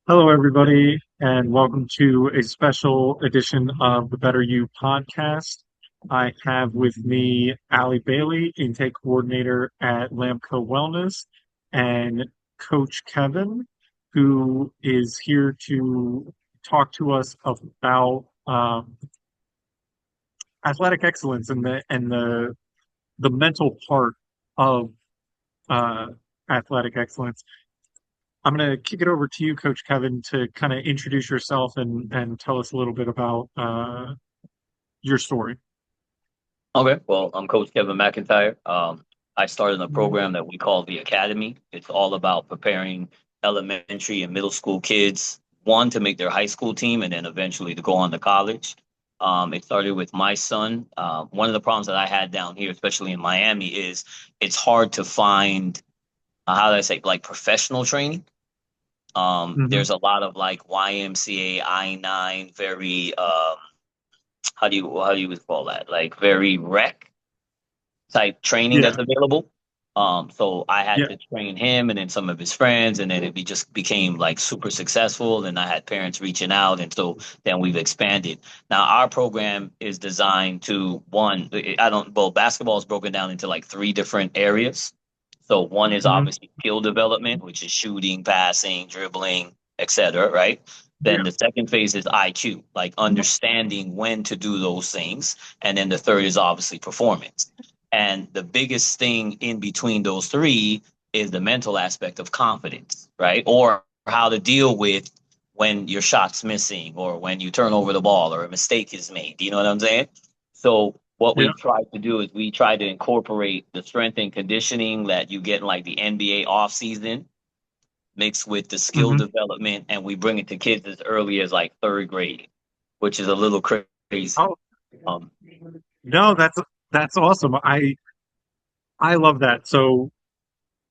Hello, everybody, and welcome to a special edition of the Better You podcast. I have with me Allie Bailey, intake coordinator at LAMCO Wellness, and Coach Kevin, who is here to talk to us about athletic excellence and the mental part of uh, athletic excellence. I'm going to kick it over to you, Coach Kevin, to kind of introduce yourself and tell us a little bit about your story. Okay, well, I'm Coach Kevin McIntyre. I started a program that we call the Academy. It's all about preparing elementary and middle school kids, one, to make their high school team, and then eventually to go on to college. It started with my son. One of the problems that I had down here, especially in Miami, is it's hard to find, how do I say, like professional training. Hmm. There's a lot of like YMCA, I-9, very, how do you call that? Like very rec type training Yeah, that's available. So I had yeah. to train him and then some of his friends, and then just became like super successful. And I had parents reaching out, and so then we've expanded. Now our program is designed to one. I don't. Well, basketball is broken down into like three different areas. So one is Hmm. obviously skill development, which is shooting, passing, dribbling, etc. Right. Then Yeah. the second phase is IQ, like understanding when to do those things. And then the third is obviously performance. And the biggest thing in between those three is the mental aspect of confidence, right? Or how to deal with when your shot's missing or when you turn over the ball or a mistake is made. You know what I'm saying? So what Yeah. we try to do is we try to incorporate the strength and conditioning that you get in like the NBA offseason mixed with the skill Hmm. development, and we bring it to kids as early as like third grade, which is a little crazy. Oh, Um, no, that's awesome. I love that. So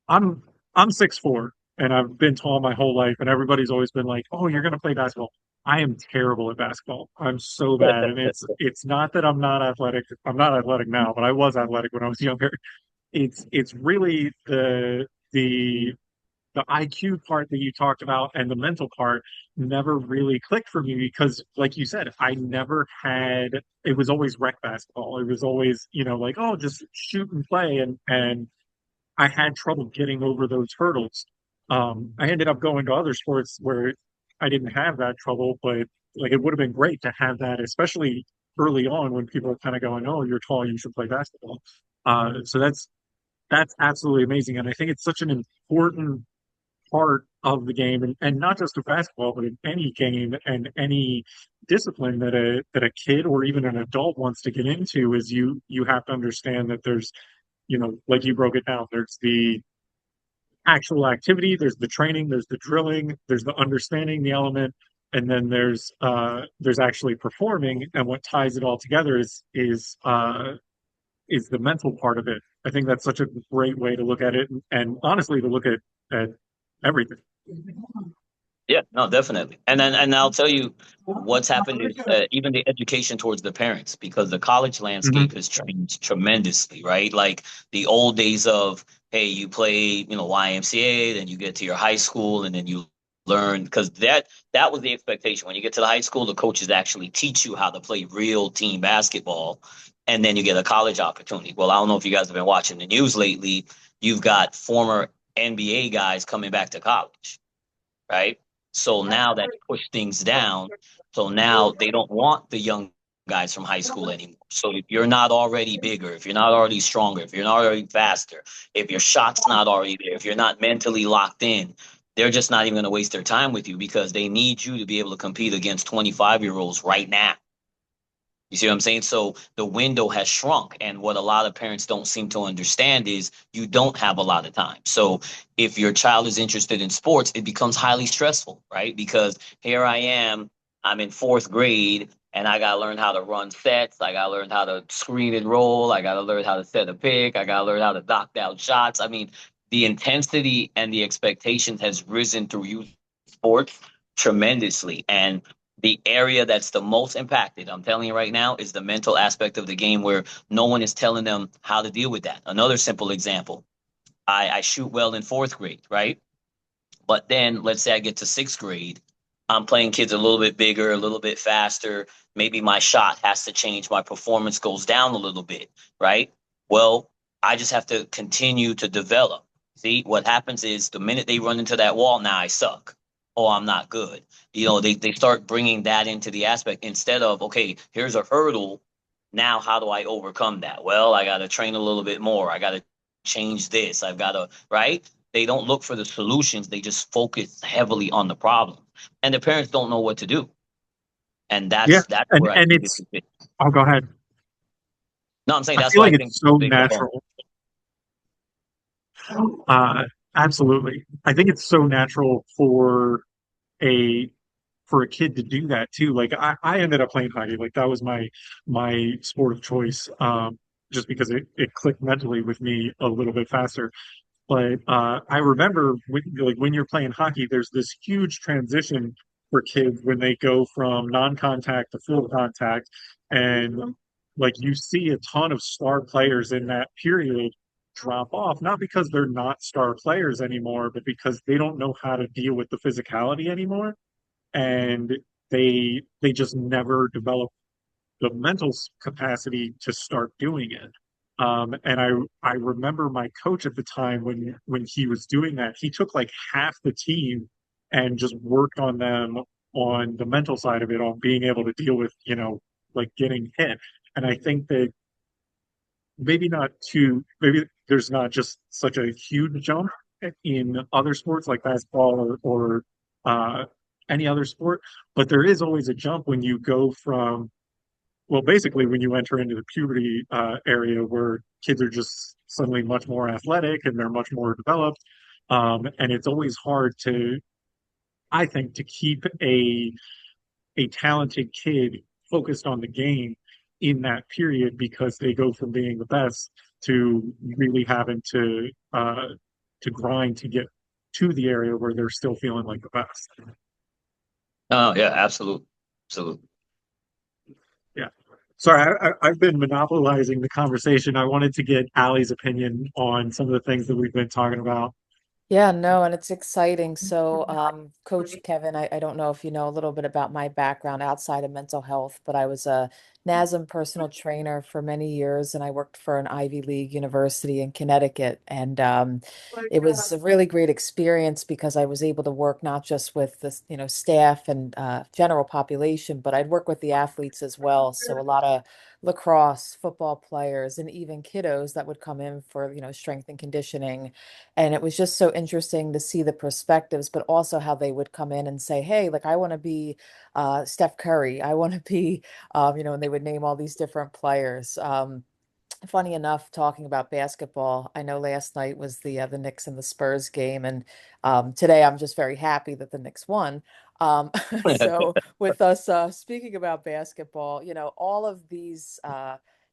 I'm I'm 6'4", and I've been tall my whole life, and everybody's always been like, "Oh, you're gonna play basketball." I am terrible at basketball. I'm so bad, and it's not that I'm not athletic. I'm not athletic now, but I was athletic when I was younger. It's really the the IQ part that you talked about and the mental part never really clicked for me because, like you said, I never had. It was always rec basketball. It was always, like, oh, just shoot and play, and I had trouble getting over those hurdles. I ended up going to other sports where I didn't have that trouble, but like it would have been great to have that, especially early on when people are kind of going, "Oh, you're tall, you should play basketball." So that's absolutely amazing, and I think it's such an important part of the game, and not just of basketball, but in any game and any discipline that a kid or even an adult wants to get into. Is you have to understand that there's, like you broke it down, there's the actual activity, there's the training, there's the drilling, there's the understanding the element, and then there's actually performing. And what ties it all together is the mental part of it. I think that's such a great way to look at it, and honestly to look at everything. Yeah, no, definitely. And I'll tell you what's happened is even the education towards the parents, because the college Hmm. landscape has changed tremendously, right? Like the old days of, hey, you play, YMCA, then you get to your high school and then you learn, because that was the expectation. When you get to the high school, the coaches actually teach you how to play real team basketball, and then you get a college opportunity. Well, I don't know if you guys have been watching the news lately. You've got former NBA guys coming back to college, right? So now that pushed things down. So now they don't want the young guys from high school anymore. So if you're not already bigger, if you're not already stronger, if you're not already faster, if your shot's not already there, if you're not mentally locked in, they're just not even going to waste their time with you because they need you to be able to compete against 25-year-olds right now. You see what I'm saying? So the window has shrunk. And what a lot of parents don't seem to understand is you don't have a lot of time. So if your child is interested in sports, it becomes highly stressful, right? Because here I am, I'm in fourth grade, and I got to learn how to run sets. I got to learn how to screen and roll. I got to learn how to set a pick. I got to learn how to knock down shots. I mean, the intensity and the expectations has risen through youth sports tremendously. And the area that's the most impacted, I'm telling you right now, is the mental aspect of the game where no one is telling them how to deal with that. Another simple example, I shoot well in fourth grade, right? But then let's say I get to sixth grade, I'm playing kids a little bit bigger, a little bit faster. Maybe my shot has to change. My performance goes down a little bit, right? Well, I just have to continue to develop. See, what happens is the minute they run into that wall, now I suck. Oh, I'm not good. They start bringing that into the aspect instead of, okay, here's a hurdle. Now, how do I overcome that? Well, I got to train a little bit more. I got to change this. I've got to, right? They don't look for the solutions. They just focus heavily on the problem. And the parents don't know what to do. And Yeah, that's and where I and think it's it's a big, I'll go ahead. no, I'm saying I that's feel why I like think it's it's a so big component. natural. Uh, Absolutely. I think it's so natural a for a kid to do that too. Like I ended up playing hockey. Like that was my sport of choice. Just because it clicked mentally with me a little bit faster. But I remember when you're playing hockey, there's this huge transition for kids when they go from non-contact to full contact, and like you see a ton of star players in that period drop off, not because they're not star players anymore, but because they don't know how to deal with the physicality anymore, and they just never develop the mental capacity to start doing it. And I remember my coach at the time when he was doing that, he took like half the team and just worked on them on the mental side of it, on being able to deal with, like getting hit. And I think that maybe there's not just such a huge jump in other sports like basketball or any other sport, but there is always a jump when you go from well, basically, when you enter into the puberty area where kids are just suddenly much more athletic and they're much more developed, and it's always hard to, I think, to keep a talented kid focused on the game in that period because they go from being the best to really having to grind to get to the area where they're still feeling like the best. Oh, yeah, absolutely. Absolutely. Yeah. Sorry, I've been monopolizing the conversation. I wanted to get Allie's opinion on some of the things that we've been talking about. Yeah, no, and it's exciting. So, Coach Kevin, I don't know if you know a little bit about my background outside of mental health, but I was a NASM personal trainer for many years, and I worked for an Ivy League university in Connecticut. And it was a really great experience because I was able to work not just with the, staff and general population, but I'd work with the athletes as well. So a lot of lacrosse, football players, and even kiddos that would come in for, strength and conditioning. And it was just so interesting to see the perspectives, but also how they would come in and say, hey, like, I want to be Steph Curry. I want to be, and they would name all these different players. Funny enough, talking about basketball, I know last night was the Knicks and the Spurs game, and today I'm just very happy that the Knicks won. So with us speaking about basketball, all of these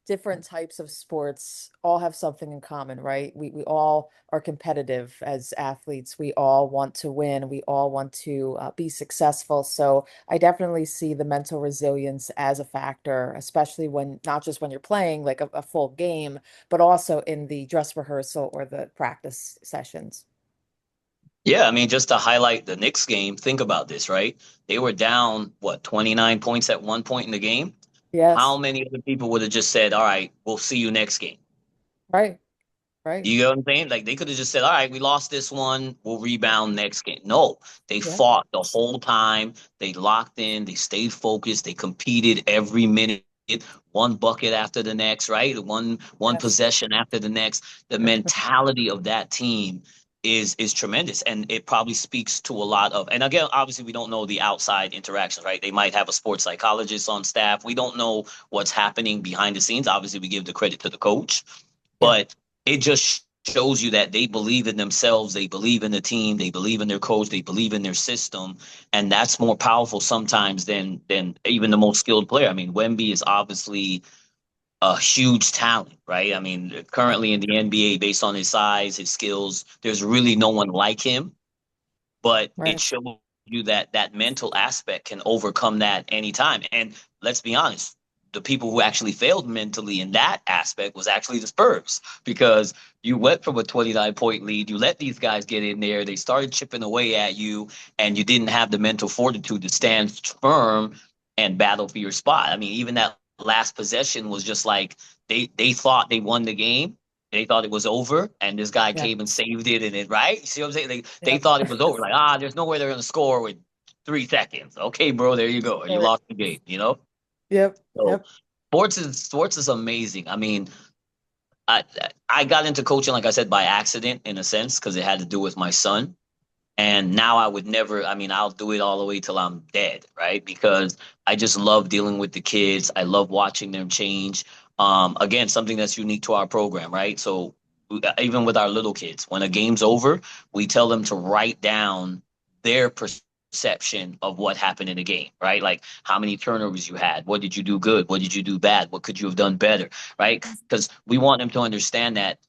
different types of sports all have something in common, right? We all are competitive as athletes. We all want to win. We all want to be successful. So I definitely see the mental resilience as a factor, especially when not just when you're playing like a full game, but also in the dress rehearsal or the practice sessions. Yeah, I mean, just to highlight the Knicks game, think about this, right? They were down, what, 29 points at one point in the game? How Yes, many other people would have just said, all right, we'll see you next game? right, right. You get what I'm saying? Like they could have just said, all right, we lost this one, we'll rebound next game. No, they Yeah, fought the whole time. They locked in, they stayed focused, they competed every minute, one bucket after the next, right? One yes. possession after the next. The mentality of that team is tremendous. And it probably speaks to a lot of, and again, obviously we don't know the outside interactions, right? They might have a sports psychologist on staff. We don't know what's happening behind the scenes. Obviously, we give the credit to the coach, Yeah, but it just shows you that they believe in themselves, they believe in the team, they believe in their coach, they believe in their system, and that's more powerful sometimes than even the most skilled player. I mean, Wemby is obviously a huge talent, right? I mean, yeah, currently in the NBA, based on his size, his skills, there's really no one like him. But it right. shows you that that mental aspect can overcome that anytime. And let's be honest. the people who actually failed mentally in that aspect was actually the Spurs, because you went from a 29-point lead, you let these guys get in there, they started chipping away at you, and you didn't have the mental fortitude to stand firm and battle for your spot. I mean, even that last possession was just like they thought they won the game. They thought it was over, and this guy Yeah. came and saved it, and it right. You see what I'm saying? They Yep. thought it was over. Like, there's no way they're gonna score with 3 seconds. Okay, bro, there you go. And you Right. lost the game, you know? Yep. So Yep. sports is amazing. I mean, I I got into coaching, like I said, by accident in a sense, because it had to do with my son. And now I would never, I mean, I'll do it all the way till I'm dead, right? Because I just love dealing with the kids. I love watching them change. Again, something that's unique to our program, right? So even with our little kids, when a game's over, we tell them to write down their perception of what happened in the game, right? Like how many turnovers you had, what did you do good, what did you do bad, what could you have done better, right? Because we want them to understand that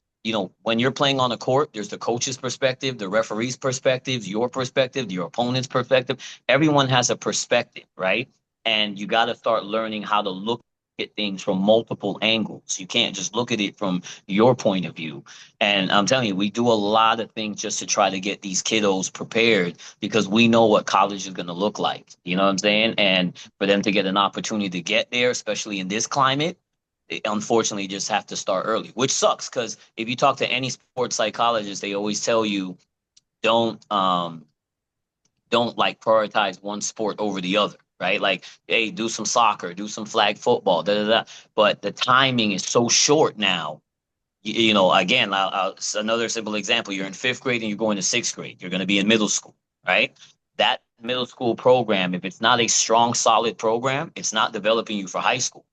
when you're playing on a court, there's the coach's perspective, the referee's perspective, your perspective, your opponent's perspective. Everyone has a perspective, right? And you got to start learning how to look at things from multiple angles. You can't just look at it from your point of view. And I'm telling you, we do a lot of things just to try to get these kiddos prepared because we know what college is going to look like. You know what I'm saying? And for them to get an opportunity to get there, especially in this climate, unfortunately just have to start early, which sucks because if you talk to any sports psychologist, they always tell you don't don't like prioritize one sport over the other, right? Like, hey, do some soccer, do some flag football, da da da. But the timing is so short now. Again, another simple example: you're in fifth grade and you're going to sixth grade. You're going to be in middle school, right? That middle school program, if it's not a strong, solid program, it's not developing you for high school.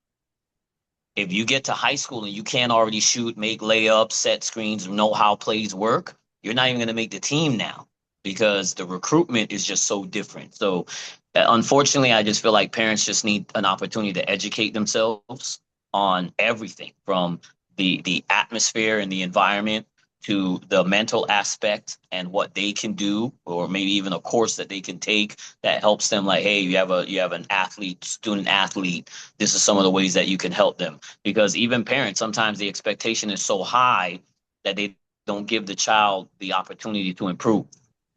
If you get to high school and you can't already shoot, make layups, set screens, know how plays work, you're not even going to make the team now because the recruitment is just so different. So, unfortunately, I just feel like parents just need an opportunity to educate themselves on everything from the atmosphere and the environment to the mental aspect and what they can do, or maybe even a course that they can take that helps them. Like, hey, you have an athlete, student athlete. This is some of the ways that you can help them, because even parents, sometimes the expectation is so high that they don't give the child the opportunity to improve.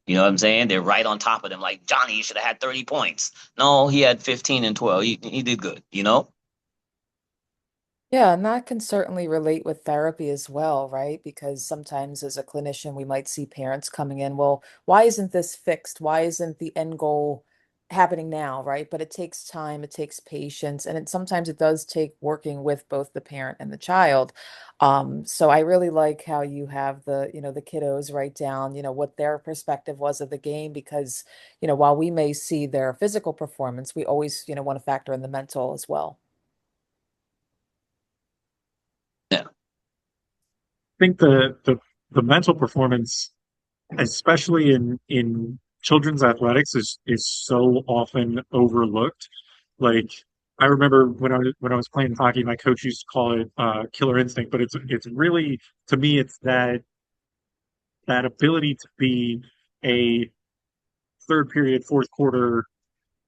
You know what I'm saying? They're right on top of them, like, Johnny, you should have had 30 points. No, he had 15 and 12. He did good, you know? Yeah, and that can certainly relate with therapy as well, right? Because sometimes as a clinician, we might see parents coming in, well, why isn't this fixed? Why isn't the end goal happening now, right? But it takes time, it takes patience, and sometimes it does take working with both the parent and the child. So I really like how you have the kiddos write down, what their perspective was of the game, because, while we may see their physical performance, we always, want to factor in the mental as well. Yeah. think the mental performance, especially in children's athletics, is so often overlooked. Like I remember when I was playing hockey, my coach used to call it killer instinct, but it's really, to me, it's that ability to be a third period, fourth quarter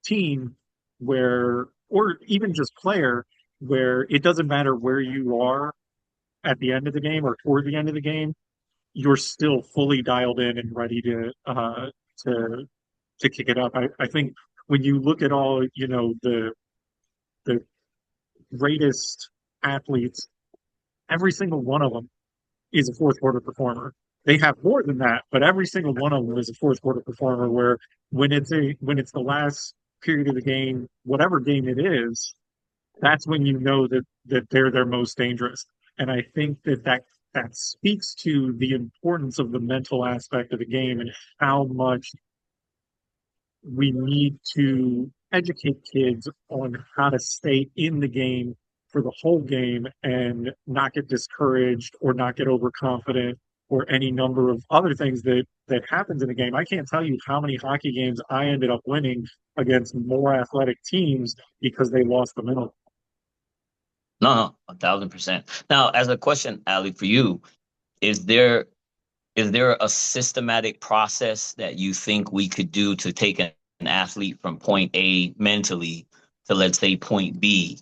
team where, or even just player, where it doesn't matter where you are at the end of the game or toward the end of the game, you're still fully dialed in and ready to to kick it up. I think when you look at all, the greatest athletes, every single one of them is a fourth quarter performer. They have more than that, but every single one of them is a fourth quarter performer. Where when it's the last period of the game, whatever game it is, that's when you know that they're their most dangerous. And I think that speaks to the importance of the mental aspect of the game and how much we need to educate kids on how to stay in the game for the whole game and not get discouraged or not get overconfident or any number of other things that happens in the game. I can't tell you how many hockey games I ended up winning against more athletic teams because they lost the mental. No, no, 1,000%. Now, as a question, Ali, for you, is there is there a systematic process that you think we could do to take an athlete from point A mentally to, let's say, point B?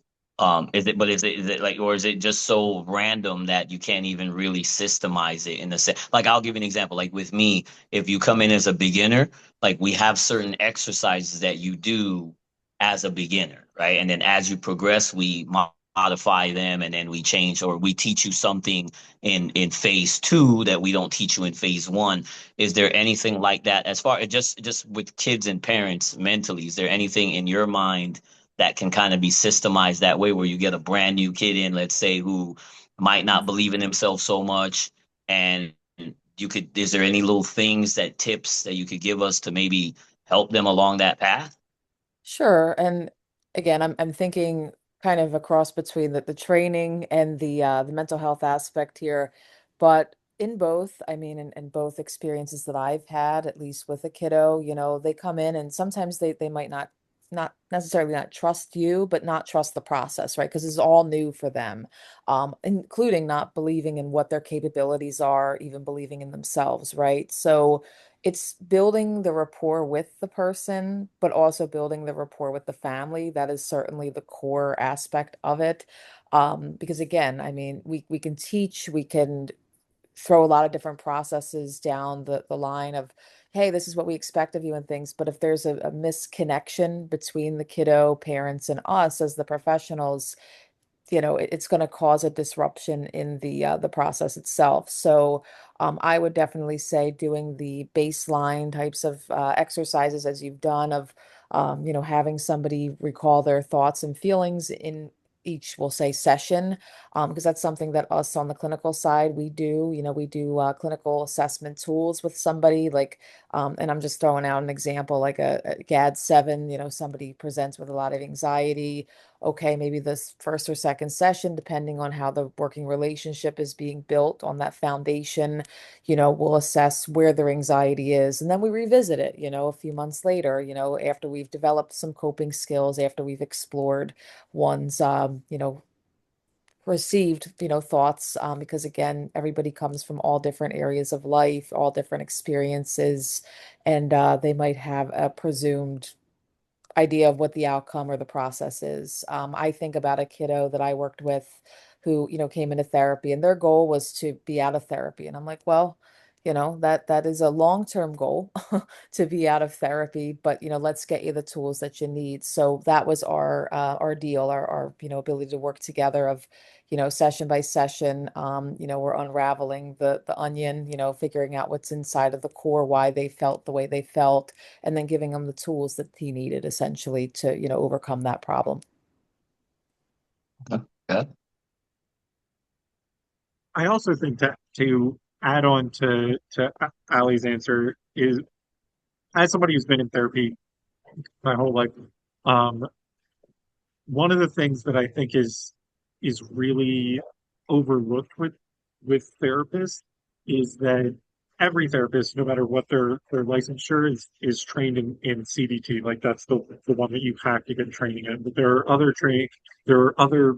Is it like, or is it just so random that you can't even really systemize it in the sense? Like, I'll give you an example. Like with me, if you come in as a beginner, like we have certain exercises that you do as a beginner, right? And then as you progress, we modify them, and then we change, or we teach you something in phase two that we don't teach you in phase one. Is there anything like that as far as just with kids and parents mentally? Is there anything in your mind that can kind of be systemized that way, where you get a brand new kid in, let's say, who might not believe in himself so much, and is there any little things, that tips that you could give us to maybe help them along that path? Sure. And again, I'm thinking kind of a cross between the training and the mental health aspect here. But in both, I mean, in both experiences that I've had, at least with a kiddo, they come in and sometimes they might not necessarily not trust you, but not trust the process, right? Because it's all new for them, including not believing in what their capabilities are, even believing in themselves, right? So it's building the rapport with the person, but also building the rapport with the family. That is certainly the core aspect of it. Because again, I mean, we can teach, we can throw a lot of different processes down the line of, hey, this is what we expect of you and things. But if there's a misconnection between the kiddo, parents, and us as the professionals, it's going to cause a disruption in the process itself. So I would definitely say doing the baseline types of exercises as you've done of having somebody recall their thoughts and feelings in each, we'll say, session, because that's something that us on the clinical side we do. We do clinical assessment tools with somebody like, and I'm just throwing out an example like a GAD-7. Somebody presents with a lot of anxiety. Okay, maybe this first or second session, depending on how the working relationship is being built on that foundation, we'll assess where their anxiety is. And then we revisit it, a few months later, after we've developed some coping skills, after we've explored one's, received, thoughts, because again, everybody comes from all different areas of life, all different experiences, and they might have a presumed idea of what the outcome or the process is. I think about a kiddo that I worked with who, came into therapy and their goal was to be out of therapy. And I'm like, well, that is a long-term goal to be out of therapy, but let's get you the tools that you need. So that was our deal, our ability to work together of, session by session. We're unraveling the onion, figuring out what's inside of the core, why they felt the way they felt, and then giving him the tools that he needed essentially to, overcome that problem. Yeah. I also think that to add on to Ali's answer is, as somebody who's been in therapy my whole life, um, one of the things that I think is really overlooked with therapists is that every therapist, no matter what their licensure is trained in CBT. Like that's the one that you have to get training in. But there are other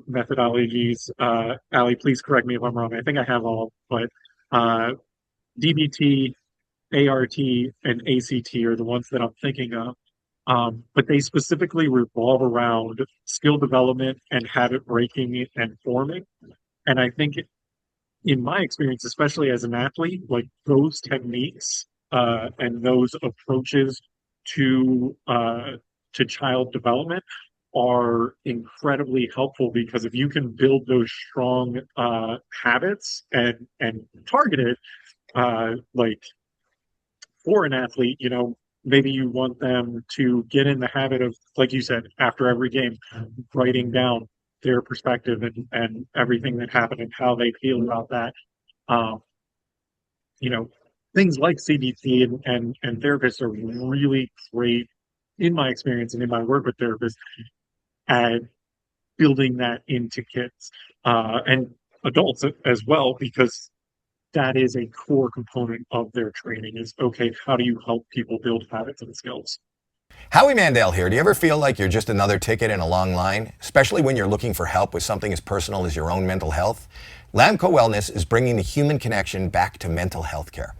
methodologies. Ali, please correct me if I'm wrong. I think I have all, but uh, DBT, ART, and ACT are the ones that I'm thinking of. But they specifically revolve around skill development and habit breaking and forming. And I think, in my experience, especially as an athlete, like those techniques and those approaches to child development are incredibly helpful because if you can build those strong habits and targeted like for an athlete, maybe you want them to get in the habit of, like you said, after every game, writing down their perspective and everything that happened and how they feel about that. Um, you know, things like CBT and therapists are really great, in my experience and in my work with therapists, at building that into kids and adults as well, because that is a core component of their training is, okay, how do you help people build habits and skills? Howie Mandel here. Do you ever feel like you're just another ticket in a long line, especially when you're looking for help with something as personal as your own mental health? LAMCO Wellness is bringing the human connection back to mental health care.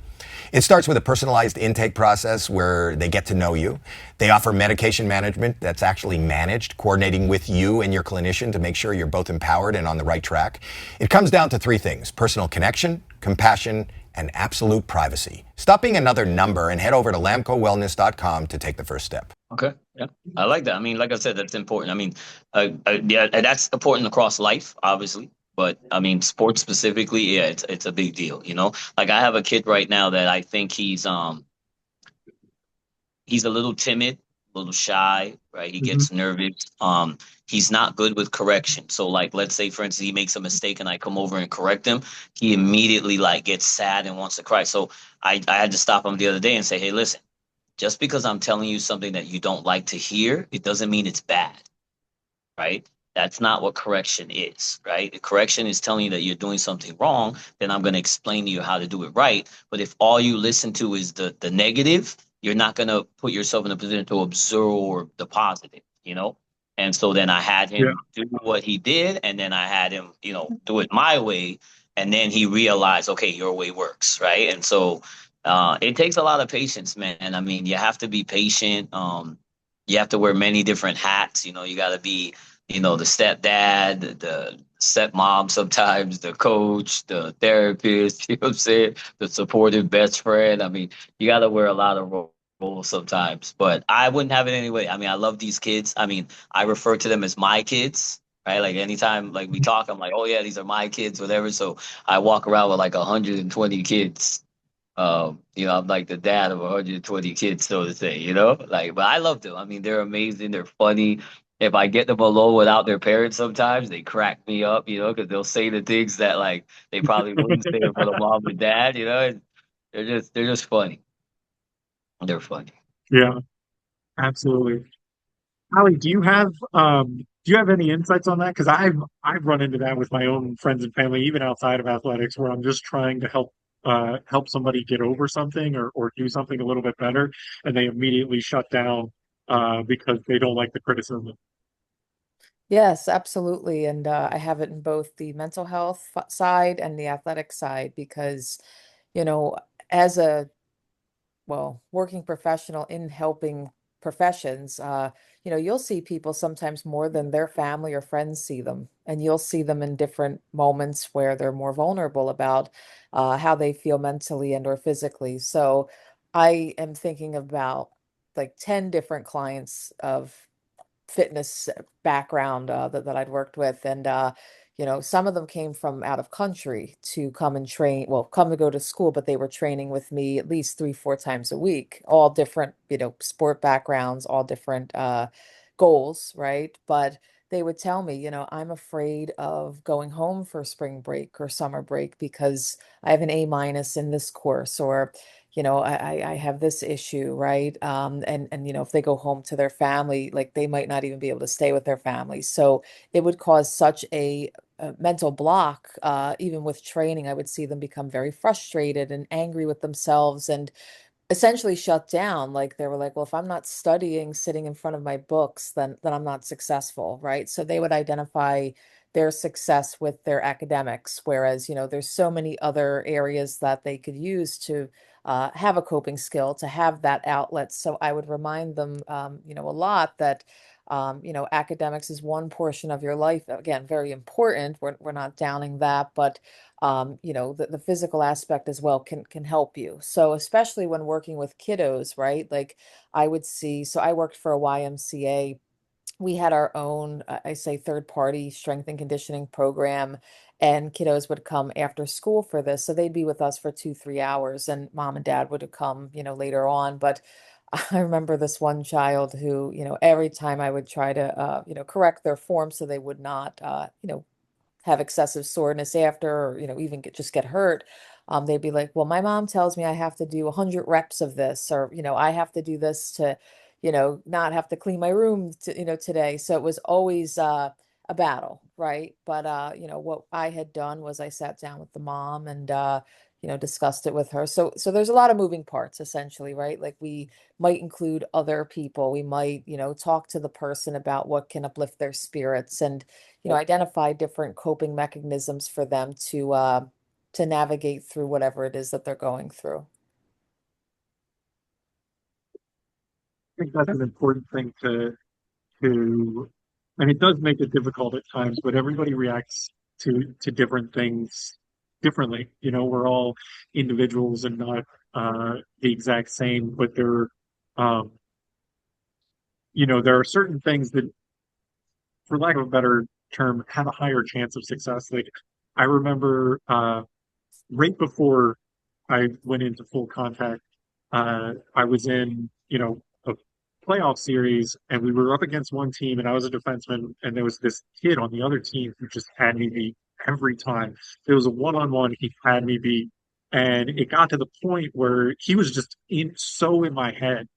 It starts with a personalized intake process where they get to know you. They offer medication management that's actually managed, coordinating with you and your clinician to make sure you're both empowered and on the right track. It comes down to three things: personal connection, compassion, and absolute privacy. Stop being another number and head over to lamcowellness.com to take the first step. Okay. Yeah. I like that. I mean, like I said, that's important. I mean, yeah, and that's important across life, obviously. But I mean, sports specifically, yeah, it's a big deal, you know? Like I have a kid right now that I think he's a little timid, a little shy, right? He Hmm. gets nervous. He's not good with correction. So like let's say for instance he makes a mistake and I come over and correct him, he immediately like gets sad and wants to cry. So I had to stop him the other day and say, "Hey, listen, just because I'm telling you something that you don't like to hear, it doesn't mean it's bad, right? That's not what correction is, right? Correction is telling you that you're doing something wrong, then I'm going to explain to you how to do it right. But if all you listen to is the negative, you're not going to put yourself in a position to absorb the positive, you know? And so then I had Yeah, him do what he did, and then I had him, you know, do it my way. And then he realized, okay, your way works, right? And so it takes a lot of patience, man. I mean, you have to be patient. You have to wear many different hats. You know, you got to be, you know, the stepdad, the stepmom, sometimes the coach, the therapist. You know what I'm saying? The supportive best friend. I mean, you got to wear a lot of roles sometimes. But I wouldn't have it anyway. I mean, I love these kids. I mean, I refer to them as my kids. Right, like anytime like we talk, I'm like, oh yeah, these are my kids, whatever. So I walk around with like 120 kids. You know, I'm like the dad of 120 kids, so to say, you know? Like, but I love them. I mean, they're amazing, they're funny. If I get them alone without their parents sometimes, they crack me up, you know, because they'll say the things that like they probably wouldn't say in front of mom and dad, you know, and they're just funny. They're funny. yeah, absolutely. Ali, do you have any insights on that? Because I've run into that with my own friends and family, even outside of athletics, where I'm just trying to help somebody get over something or do something a little bit better, and they immediately shut down because they don't like the criticism. Yes, absolutely. And I have it in both the mental health side and the athletic side because, you know, as a working professional in helping professions, you'll see people sometimes more than their family or friends see them. And you'll see them in different moments where they're more vulnerable about how they feel mentally and or physically. So I am thinking about like 10 different clients of fitness background that I'd worked with. And, some of them came from out of country to come and train, well, come to go to school, but they were training with me at least 3, 4 times a week, all different, sport backgrounds, all different goals, right? But they would tell me, I'm afraid of going home for spring break or summer break because I have an A- in this course, or I have this issue, right? And if they go home to their family, like they might not even be able to stay with their family. So it would cause such a mental block. Even with training, I would see them become very frustrated and angry with themselves and essentially shut down. Like they were like, well, if I'm not studying, sitting in front of my books, then I'm not successful, right? So they would identify their success with their academics, whereas, there's so many other areas that they could use to have a coping skill, to have that outlet. So I would remind them, a lot that academics is one portion of your life. Again, very important. We're not downing that, but the physical aspect as well can help you. So especially when working with kiddos, right? Like I would see, so I worked for a YMCA. We had our own, I say, third party strength and conditioning program, and kiddos would come after school for this. So they'd be with us for 2, 3 hours, and mom and dad would come, later on. But I remember this one child who, every time I would try to, correct their form so they would not, have excessive soreness after, or even just get hurt, they'd be like, well, my mom tells me I have to do 100 reps of this, or I have to do this to not have to clean my room today. So it was always a battle, right? But what I had done was I sat down with the mom and discussed it with her. So there's a lot of moving parts essentially, right? Like we might include other people, we might talk to the person about what can uplift their spirits, and identify different coping mechanisms for them to navigate through whatever it is that they're going through. think that's an important thing to, and it does make it difficult at times, but everybody reacts to different things differently. You know, we're all individuals and not the exact same, but um, there are certain things that, for lack of a better term, have a higher chance of success. Like I remember right before I went into full contact, I was in, a playoff series and we were up against one team and I was a defenseman and there was this kid on the other team who just had me beat every time. It was a one-on-one, he had me beat. And it got to the point where he was just in my head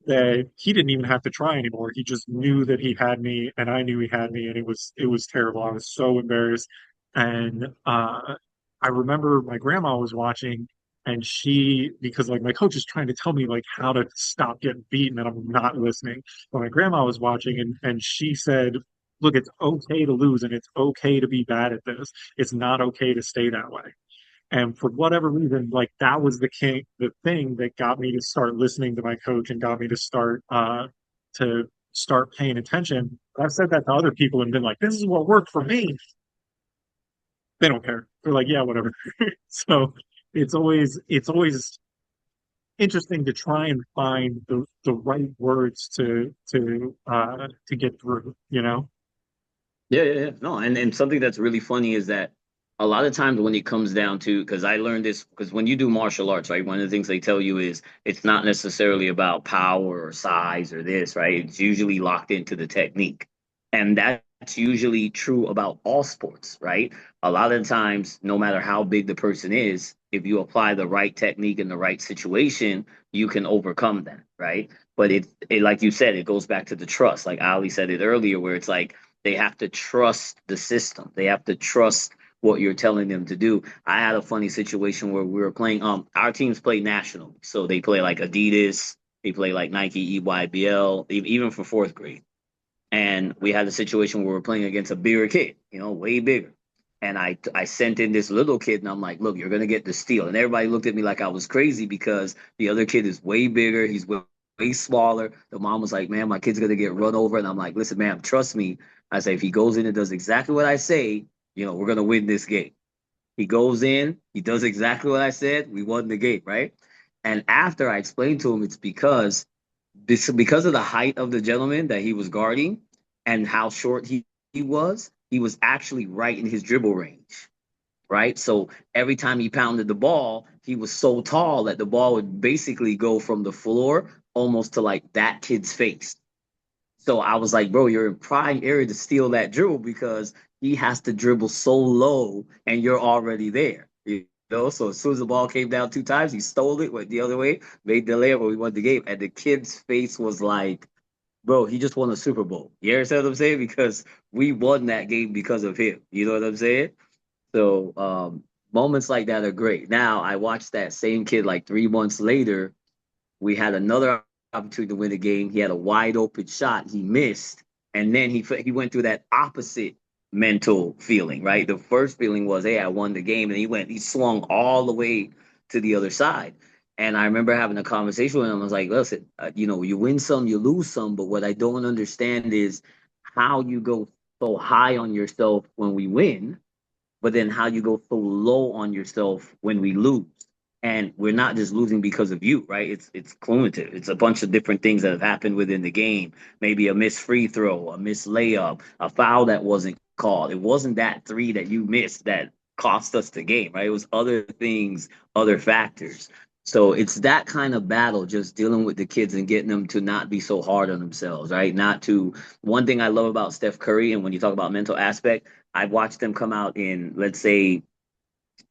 that he didn't even have to try anymore. He just knew that he had me, and I knew he had me, and it was terrible. I was so embarrassed, and I remember my grandma was watching, and because like my coach is trying to tell me like how to stop getting beaten, and I'm not listening. But my grandma was watching, and she said, "Look, it's okay to lose, and it's okay to be bad at this. It's not okay to stay that way." And for whatever reason, like that was the thing that got me to start listening to my coach and got me to start paying attention. But I've said that to other people and been like, "This is what worked for me." They don't care. They're like, "Yeah, whatever." So it's always interesting to try and find the right words to get through. You know? Yeah, yeah, yeah. No, and something that's really funny is that a lot of times when it comes down to, because I learned this, because when you do martial arts, right, one of the things they tell you is it's not necessarily about power or size or this, right? It's usually locked into the technique. And that's usually true about all sports, right? A lot of times, no matter how big the person is, if you apply the right technique in the right situation, you can overcome that, right? But it like you said, it goes back to the trust. Like Ali said it earlier, where it's like they have to trust the system. They have to trust what you're telling them to do. I had a funny situation where we were playing. Our teams play nationally, so they play like Adidas, they play like Nike, EYBL, even for fourth grade. And we had a situation where we are playing against a bigger kid, way bigger. And I sent in this little kid, and I'm like, look, you're gonna get the steal. And everybody looked at me like I was crazy because the other kid is way bigger. He's way smaller. The mom was like, man, my kid's gonna get run over. And I'm like, listen, ma'am, trust me. I say, if he goes in and does exactly what I say, we're gonna win this game. He goes in, he does exactly what I said, we won the game, right? And after I explained to him, it's because of the height of the gentleman that he was guarding and how short he was actually right in his dribble range, right? So every time he pounded the ball, he was so tall that the ball would basically go from the floor almost to like that kid's face. So I was like, bro, you're in prime area to steal that dribble because he has to dribble so low and you're already there. So as soon as the ball came down two times, he stole it, went the other way, made the layup, and we won the game. And the kid's face was like, bro, he just won a Super Bowl. You understand what I'm saying? Because we won that game because of him. You know what I'm saying? So moments like that are great. Now I watched that same kid like 3 months later. We had another opportunity to win the game. He had a wide open shot. He missed. And then he went through that opposite mental feeling, right? The first feeling was, hey, I won the game. And he swung all the way to the other side. And I remember having a conversation with him. I was like, listen, you win some, you lose some. But what I don't understand is how you go so high on yourself when we win, but then how you go so low on yourself when we lose. And we're not just losing because of you, right? It's cumulative. It's a bunch of different things that have happened within the game. Maybe a missed free throw, a missed layup, a foul that wasn't called. It wasn't that three that you missed that cost us the game, right? It was other things, other factors. So it's that kind of battle, just dealing with the kids and getting them to not be so hard on themselves, right? Not to. One thing I love about Steph Curry, and when you talk about mental aspect, I've watched them come out in, let's say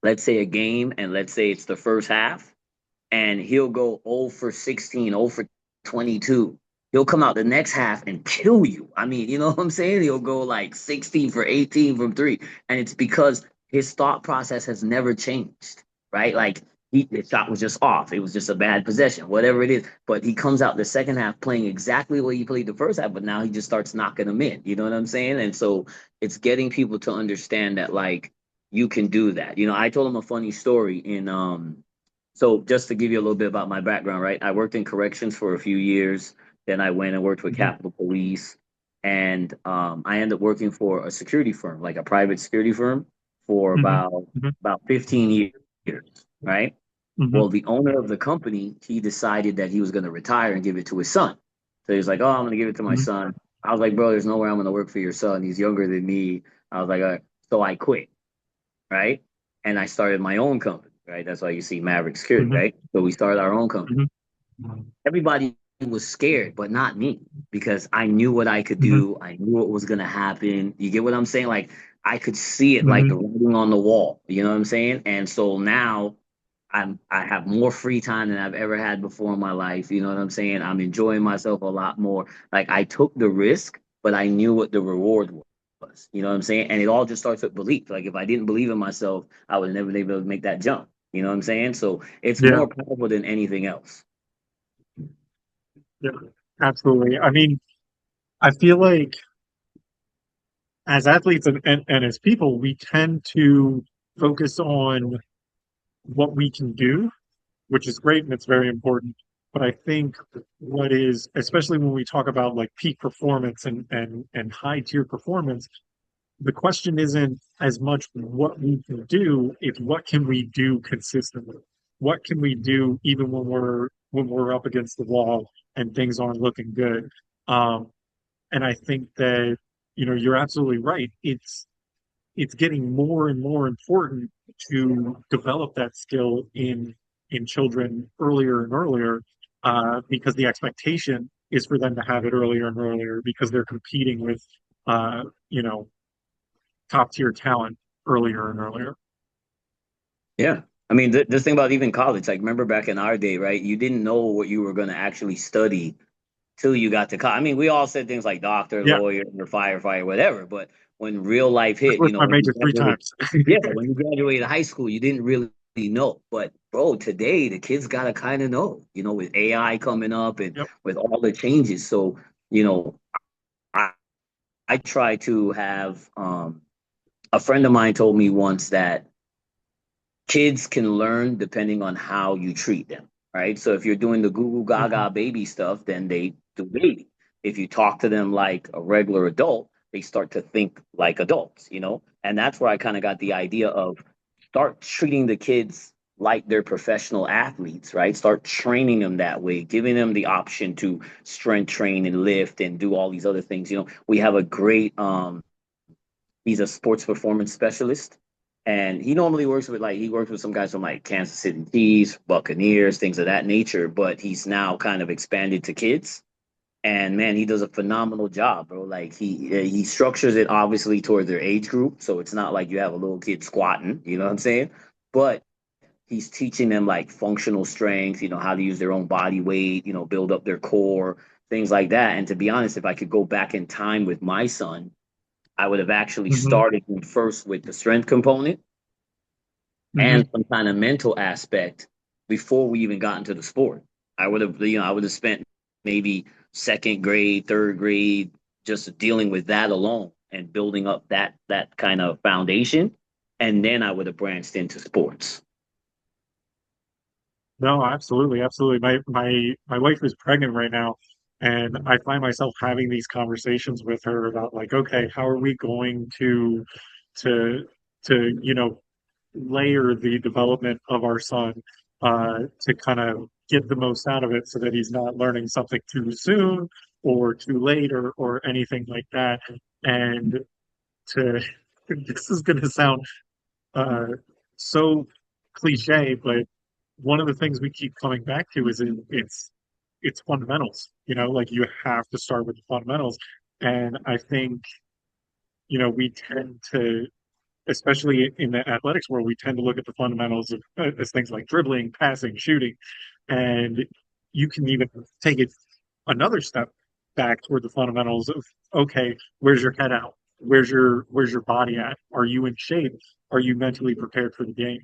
a game, and let's say it's the first half, and he'll go 0 for 16, 0 for 22. He'll come out the next half and kill you. I mean, you know what I'm saying? He'll go like 16 for 18 from three. And it's because his thought process has never changed, right? Like his shot was just off. It was just a bad possession, whatever it is. But he comes out the second half playing exactly what he played the first half, but now he just starts knocking them in. You know what I'm saying? And so it's getting people to understand that, like, you can do that. I told him a funny story so just to give you a little bit about my background, right? I worked in corrections for a few years. Then I went and worked with Hmm. Capitol Police, and I ended up working for a security firm, like a private security firm, for Hmm. Hmm. about 15 years, right? Hmm. Well, the owner of the company, he decided that he was going to retire and give it to his son. So he was like, "Oh, I'm going to give it to my Hmm. son." I was like, "Bro, there's nowhere I'm going to work for your son. He's younger than me." I was like, "All right." So I quit, right? And I started my own company, right? That's why you see Maverick Security, Hmm. right? So we started our own company. Hmm. Everybody was scared, but not me, because I knew what I could Hmm. do. I knew what was going to happen. You get what I'm saying? Like, I could see it like Hmm. the writing on the wall. You know what I'm saying? And so now I have more free time than I've ever had before in my life. You know what I'm saying? I'm enjoying myself a lot more. Like, I took the risk, but I knew what the reward was. You know what I'm saying? And it all just starts with belief. Like, if I didn't believe in myself, I would never be able to make that jump. You know what I'm saying? So it's Yeah, more powerful than anything else. yeah, absolutely. I mean, I feel like as athletes and as people, we tend to focus on what we can do, which is great and it's very important. But I think what is, especially when we talk about like peak performance and high tier performance, the question isn't as much what we can do, it's what can we do consistently? What can we do even when we're up against the wall and things aren't looking good? Um, and I think that, you're absolutely right. It's getting more and more important to develop that skill in children earlier and earlier, because the expectation is for them to have it earlier and earlier because they're competing with uh, you know top tier talent earlier and earlier. Yeah. I mean, this thing about even college, like, remember back in our day, right? You didn't know what you were going to actually study till you got to college. I mean, we all said things like doctor, Yeah, lawyer, or firefighter, whatever. But when real life I hit, switched my when you major three graduated, times. yeah, when you graduated high school, you didn't really know. But bro, today the kids gotta kind of know, with AI coming up and Yep. with all the changes. So, you know, I I try to have a friend of mine told me once that kids can learn depending on how you treat them, right? So if you're doing the goo goo Hmm. gaga baby stuff, then they do baby. If you talk to them like a regular adult, they start to think like adults. And that's where I kind of got the idea of start treating the kids like they're professional athletes, right? Start training them that way, giving them the option to strength train and lift and do all these other things. We have a great he's a sports performance specialist, and he normally works with some guys from like Kansas City Chiefs, Buccaneers, things of that nature. But he's now kind of expanded to kids, and man, he does a phenomenal job, bro. Like he structures it obviously toward their age group, so it's not like you have a little kid squatting. You know what I'm saying? But he's teaching them like functional strength, how to use their own body weight, build up their core, things like that. And to be honest, if I could go back in time with my son, I would have actually Hmm. started him first with the strength component Hmm. and some kind of mental aspect before we even got into the sport. I would have spent maybe second grade, third grade just dealing with that alone and building up that kind of foundation, and then I would have branched into sports. No, absolutely, absolutely. My wife is pregnant right now, and I find myself having these conversations with her about like, okay, how are we going to layer the development of our son, to kind of get the most out of it so that he's not learning something too soon or too late or anything like that. And to this is going to sound uh, so cliche, but one of the things we keep coming back to is it's fundamentals. Like you have to start with the fundamentals, and I think we tend to, especially in the athletics world, we tend to look at the fundamentals of as things like dribbling, passing, shooting, and you can even take it another step back toward the fundamentals of, okay, where's your head out? Where's your body at? Are you in shape? Are you mentally prepared for the game?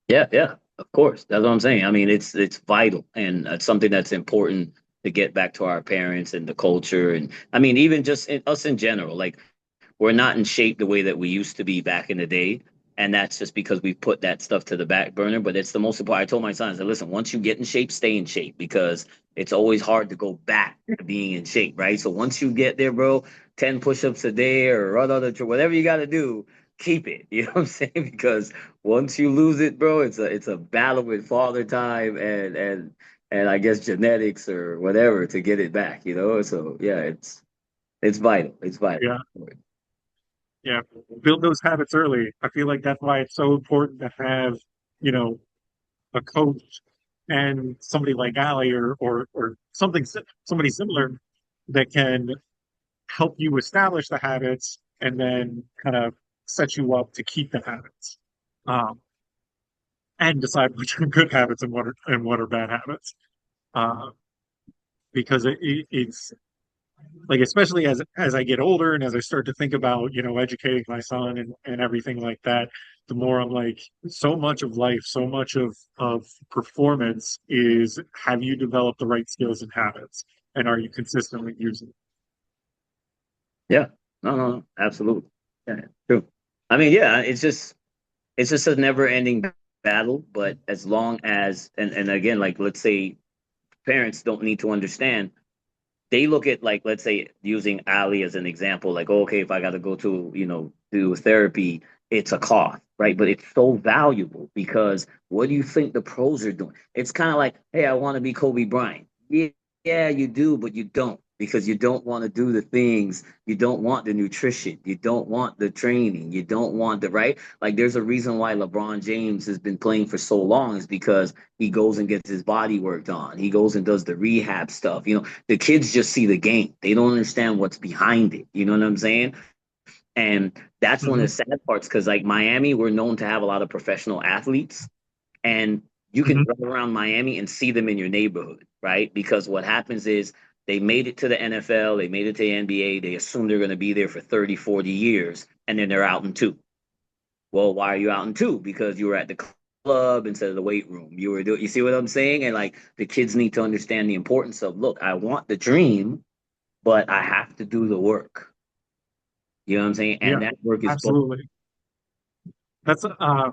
Yeah, yeah, of course. That's what I'm saying. I mean, it's vital, and it's something that's important to get back to our parents and the culture, and I mean, even just us in general. Like, we're not in shape the way that we used to be back in the day. And that's just because we've put that stuff to the back burner. But it's the most important. I told my son, I said, listen, once you get in shape, stay in shape, because it's always hard to go back to being in shape, right? So once you get there, bro, 10 push-ups a day or run on the whatever you got to do, keep it. You know what I'm saying? Because once you lose it, bro, it's a battle with father time and I guess genetics or whatever to get it back, you know? So yeah, it's vital. It's vital. Yeah, yeah. Build those habits early. I feel like that's why it's so important to have, you know, a coach and somebody like Allie or somebody similar that can help you establish the habits and then kind of set you up to keep the habits, um, and decide which are good habits and what are bad habits. Uh, because it's like, especially as I get older and as I start to think about, educating my son and everything like that, the more I'm like, so much of life, so much of performance is, have you developed the right skills and habits, and are you consistently using Yeah. No, no, no. Absolutely. Yeah, true. I mean, yeah, it's just a never ending battle, but as long as and again, like let's say parents don't need to understand, they look at, like, let's say using Ali as an example, like, oh, okay, if I gotta go to, do therapy, it's a cost, right? But it's so valuable because what do you think the pros are doing? It's kind of like, hey, I want to be Kobe Bryant. Yeah, yeah, you do, but you don't, because you don't want to do the things, you don't want the nutrition, you don't want the training, you don't want the right. Like, there's a reason why LeBron James has been playing for so long, is because he goes and gets his body worked on. He goes and does the rehab stuff. The kids just see the game. They don't understand what's behind it. You know what I'm saying? And that's it? one of the Hmm. sad parts, because like Miami, we're known to have a lot of professional athletes, and you can Hmm. drive around Miami and see them in your neighborhood, right? Because what happens is they made it to the NFL, they made it to the NBA, they assume they're going to be there for 30, 40 years, and then they're out in two. Well, why are you out in two? Because you were at the club instead of the weight room. You see what I'm saying? And like, the kids need to understand the importance of, look, I want the dream, but I have to do the work. You know what I'm saying? Yeah, And that work is both. absolutely. That's a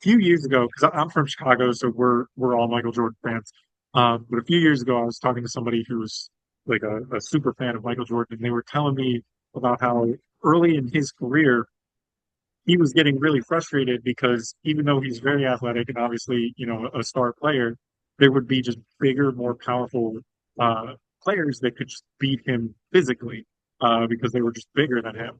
few years ago, because I'm from Chicago, so we're all Michael Jordan fans. But a few years ago, I was talking to somebody who was like a super fan of Michael Jordan, and they were telling me about how early in his career he was getting really frustrated because even though he's very athletic and obviously, a star player, there would be just bigger, more powerful uh, players that could just beat him physically, because they were just bigger than him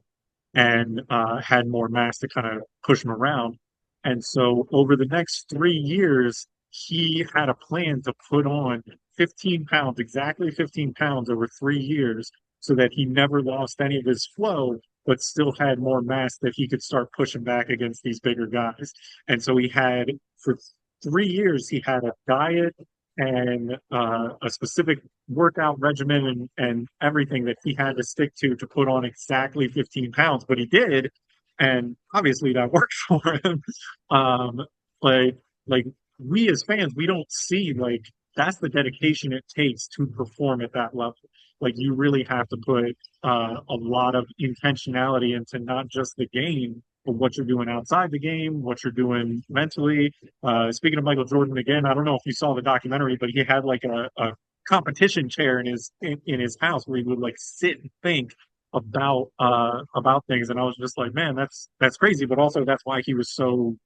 and had more mass to kind of push him around. And so over the next 3 years, he had a plan to put on 15 pounds, exactly 15 pounds over 3 years, so that he never lost any of his flow, but still had more mass that he could start pushing back against these bigger guys. And so for 3 years, he had a diet and a specific workout regimen and everything that he had to stick to put on exactly 15 pounds, but he did. And obviously that worked for him. Um, but like, we as fans, we don't see like that's the dedication it takes to perform at that level. Like, you really have to put a lot of intentionality into not just the game, but what you're doing outside the game, what you're doing mentally. Speaking of Michael Jordan again, I don't know if you saw the documentary, but he had like a competition chair in his house where he would like sit and think about things, and I was just like, man, that's crazy, but also that's why he was so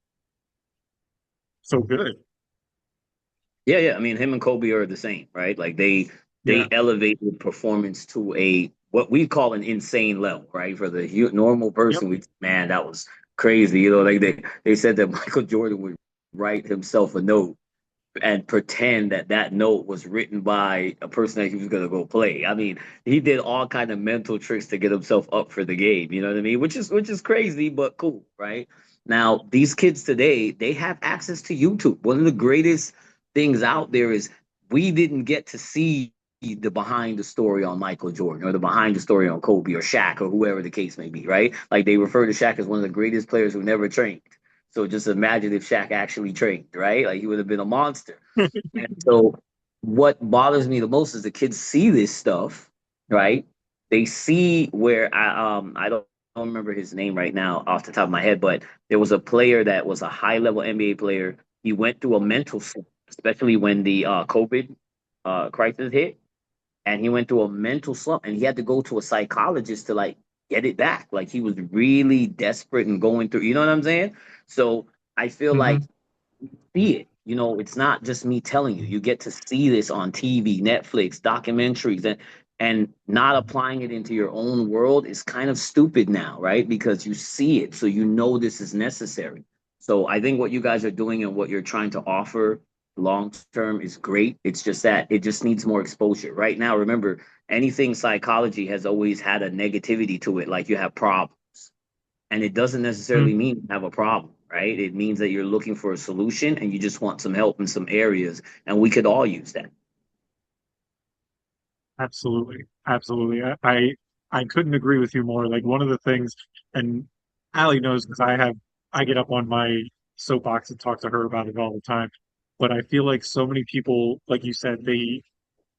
good. Yeah, yeah. I mean, him and Kobe are the same, right? Like, they Yeah. elevated performance to a what we call an insane level, right? For the normal Yep. person, man, that was crazy. Like, they said that Michael Jordan would write himself a note and pretend that that note was written by a person that he was going to go play. I mean, he did all kind of mental tricks to get himself up for the game. You know what I mean? Which is crazy, but cool, right? Now, these kids today, they have access to YouTube. One of the greatest things out there is we didn't get to see the behind the story on Michael Jordan or the behind the story on Kobe or Shaq or whoever the case may be, right? Like, they refer to Shaq as one of the greatest players who never trained. So just imagine if Shaq actually trained, right? Like, he would have been a monster. And so what bothers me the most is the kids see this stuff, right? They see where I don't remember his name right now off the top of my head, but there was a player that was a high level NBA player. He went through a mental slump, especially when the COVID crisis hit, and he went through a mental slump, and he had to go to a psychologist to like get it back. Like he was really desperate and going through. You know what I'm saying? So I feel like Hmm. see it. You know, it's not just me telling you. You get to see this on TV, Netflix, documentaries, and not applying it into your own world is kind of stupid now, right? Because you see it, so you know this is necessary. So I think what you guys are doing and what you're trying to offer long term is great. It's just that it just needs more exposure. Right now, remember, anything psychology has always had a negativity to it, like you have problems. And it doesn't necessarily mean you have a problem, right? It means that you're looking for a solution and you just want some help in some areas. And we could all use that. Absolutely. Absolutely. I couldn't agree with you more. Like one of the things, and Allie knows because I get up on my soapbox and talk to her about it all the time. But I feel like so many people, like you said, they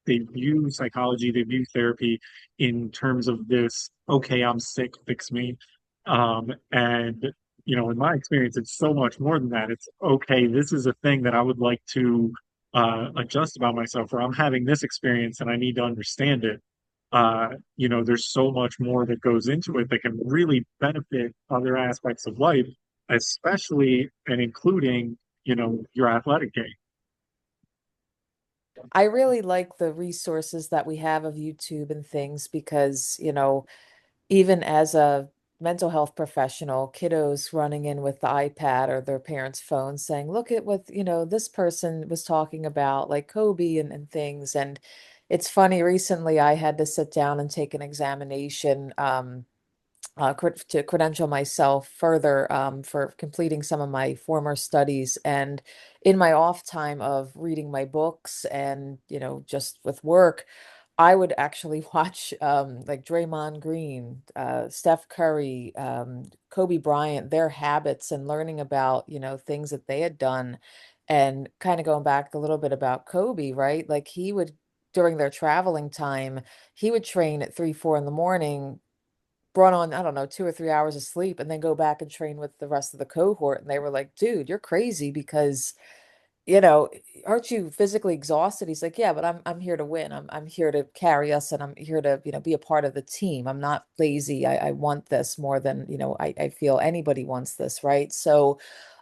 view psychology, they view therapy in terms of this, okay, I'm sick, fix me. And in my experience, it's so much more than that. It's okay, this is a thing that I would like to adjust about myself, or I'm having this experience and I need to understand it. There's so much more that goes into it that can really benefit other aspects of life, especially and including, your athletic game. I really like the resources that we have of YouTube and things because, even as a mental health professional, kiddos running in with the iPad or their parents' phone saying, look at what, this person was talking about, like Kobe and things. And it's funny, recently I had to sit down and take an examination. To credential myself further for completing some of my former studies. And in my off time of reading my books and, just with work, I would actually watch like Draymond Green, Steph Curry, Kobe Bryant, their habits and learning about, things that they had done. And kind of going back a little bit about Kobe, right? Like he would, during their traveling time, he would train at 3, 4 in the morning, brought on, I don't know, 2 or 3 hours of sleep, and then go back and train with the rest of the cohort. And they were like, dude, you're crazy because, you know, aren't you physically exhausted? He's like, yeah, but I'm here to win. I'm here to carry us and I'm here to, be a part of the team. I'm not lazy. I want this more than, I feel anybody wants this, right? So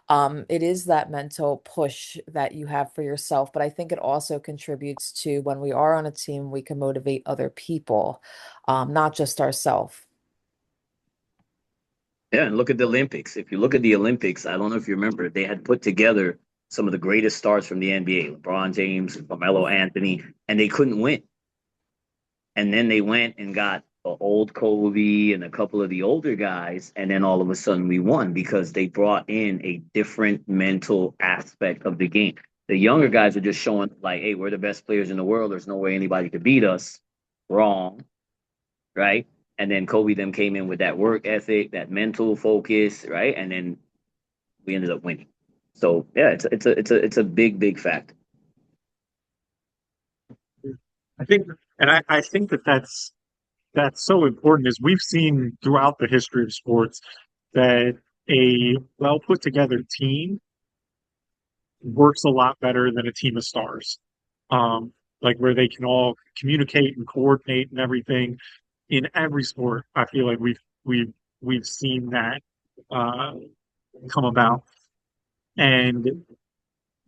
it is that mental push that you have for yourself, but I think it also contributes to when we are on a team, we can motivate other people, not just ourselves. Yeah, and look at the Olympics. If you look at the Olympics, I don't know if you remember, they had put together some of the greatest stars from the NBA, LeBron James, Carmelo Anthony, and they couldn't win. And then they went and got old Kobe and a couple of the older guys, and then all of a sudden we won because they brought in a different mental aspect of the game. The younger guys are just showing like, hey, we're the best players in the world. There's no way anybody could beat us. Wrong, right? And then Kobe them came in with that work ethic, that mental focus, right? And then we ended up winning. So yeah, it's a big fact. I think that that's so important is we've seen throughout the history of sports that a well put together team works a lot better than a team of stars. Like where they can all communicate and coordinate and everything in every sport. I feel like we've seen that uh, come about, and